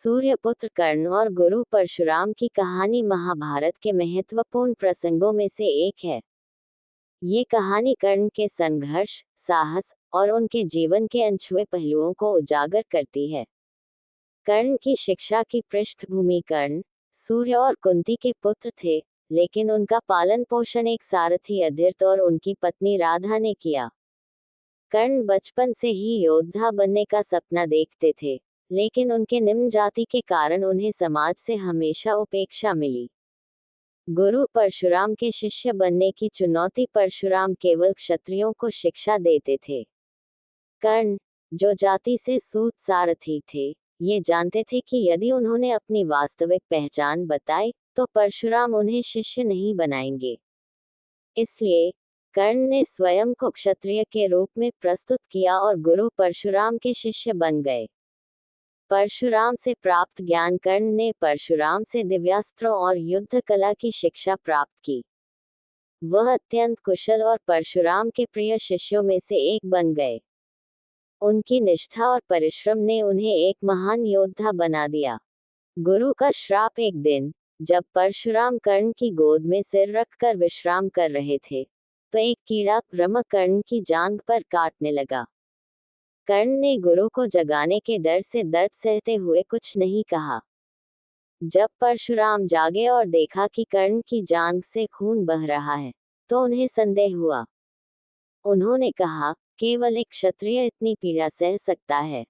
सूर्यपुत्र कर्ण और गुरु परशुराम की कहानी महाभारत के महत्वपूर्ण प्रसंगों में से एक है। ये कहानी कर्ण के संघर्ष, साहस और उनके जीवन के अनछुए पहलुओं को उजागर करती है। कर्ण की शिक्षा की पृष्ठभूमि। कर्ण सूर्य और कुंती के पुत्र थे, लेकिन उनका पालन पोषण एक सारथी अदिर्त और उनकी पत्नी राधा ने किया। कर्ण बचपन से ही योद्धा बनने का सपना देखते थे, लेकिन उनके निम्न जाति के कारण उन्हें समाज से हमेशा उपेक्षा मिली। गुरु परशुराम के शिष्य बनने की चुनौती। परशुराम केवल क्षत्रियों को शिक्षा देते थे। कर्ण, जो जाति से सूत सारथी थे, ये जानते थे कि यदि उन्होंने अपनी वास्तविक पहचान बताई तो परशुराम उन्हें शिष्य नहीं बनाएंगे। इसलिए कर्ण ने स्वयं को क्षत्रिय के रूप में प्रस्तुत किया और गुरु परशुराम के शिष्य बन गए। परशुराम से प्राप्त ज्ञान। कर्ण ने परशुराम से दिव्यास्त्रों और युद्ध कला की शिक्षा प्राप्त की। वह अत्यंत कुशल और परशुराम के प्रिय शिष्यों में से एक बन गए। उनकी निष्ठा और परिश्रम ने उन्हें एक महान योद्धा बना दिया। गुरु का श्राप। एक दिन जब परशुराम कर्ण की गोद में सिर रखकर विश्राम कर रहे थे, तो एक कीड़ा रमक कर्ण की जांघ पर काटने लगा। कर्ण ने गुरु को जगाने के डर से दर्द सहते हुए कुछ नहीं कहा। जब परशुराम जागे और देखा कि कर्ण की जांघ से खून बह रहा है, तो उन्हें संदेह हुआ। उन्होंने कहा, केवल एक क्षत्रिय इतनी पीड़ा सह सकता है।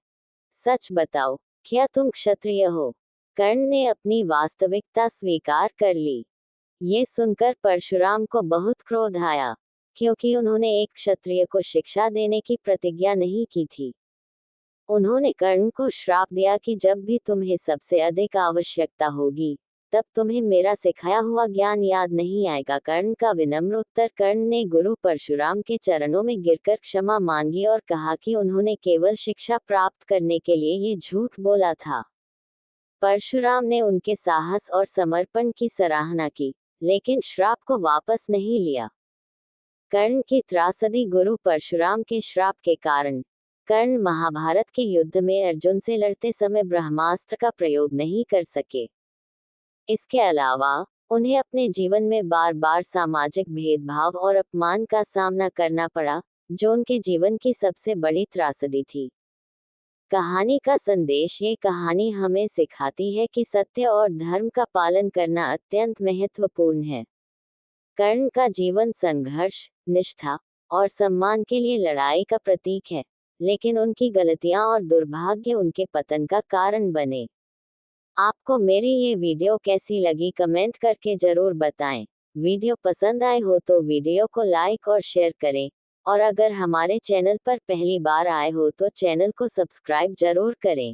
सच बताओ, क्या तुम क्षत्रिय हो? कर्ण ने अपनी वास्तविकता स्वीकार कर ली। ये सुनकर परशुराम को बहुत क्रोध आया, क्योंकि उन्होंने एक क्षत्रिय को शिक्षा देने की प्रतिज्ञा नहीं की थी। उन्होंने कर्ण को श्राप दिया कि जब भी तुम्हें सबसे अधिक आवश्यकता होगी, तब तुम्हें मेरा सिखाया हुआ ज्ञान याद नहीं आएगा। कर्ण का विनम्र उत्तर। कर्ण ने गुरु परशुराम के चरणों में गिरकर क्षमा मांगी और कहा कि उन्होंने केवल शिक्षा प्राप्त करने के लिए ये झूठ बोला था। परशुराम ने उनके साहस और समर्पण की सराहना की, लेकिन श्राप को वापस नहीं लिया। कर्ण की त्रासदी। गुरु परशुराम के श्राप के कारण कर्ण महाभारत के युद्ध में अर्जुन से लड़ते समय ब्रह्मास्त्र का प्रयोग नहीं कर सके। इसके अलावा उन्हें अपने जीवन में बार बार सामाजिक भेदभाव और अपमान का सामना करना पड़ा, जो उनके जीवन की सबसे बड़ी त्रासदी थी। कहानी का संदेश। ये कहानी हमें सिखाती है कि सत्य और धर्म का पालन करना अत्यंत महत्वपूर्ण है। कर्ण का जीवन संघर्ष, निष्ठा और सम्मान के लिए लड़ाई का प्रतीक है, लेकिन उनकी गलतियां और दुर्भाग्य उनके पतन का कारण बने। आपको मेरी ये वीडियो कैसी लगी कमेंट करके जरूर बताएं। वीडियो पसंद आए हो तो वीडियो को लाइक और शेयर करें, और अगर हमारे चैनल पर पहली बार आए हो तो चैनल को सब्सक्राइब जरूर करें।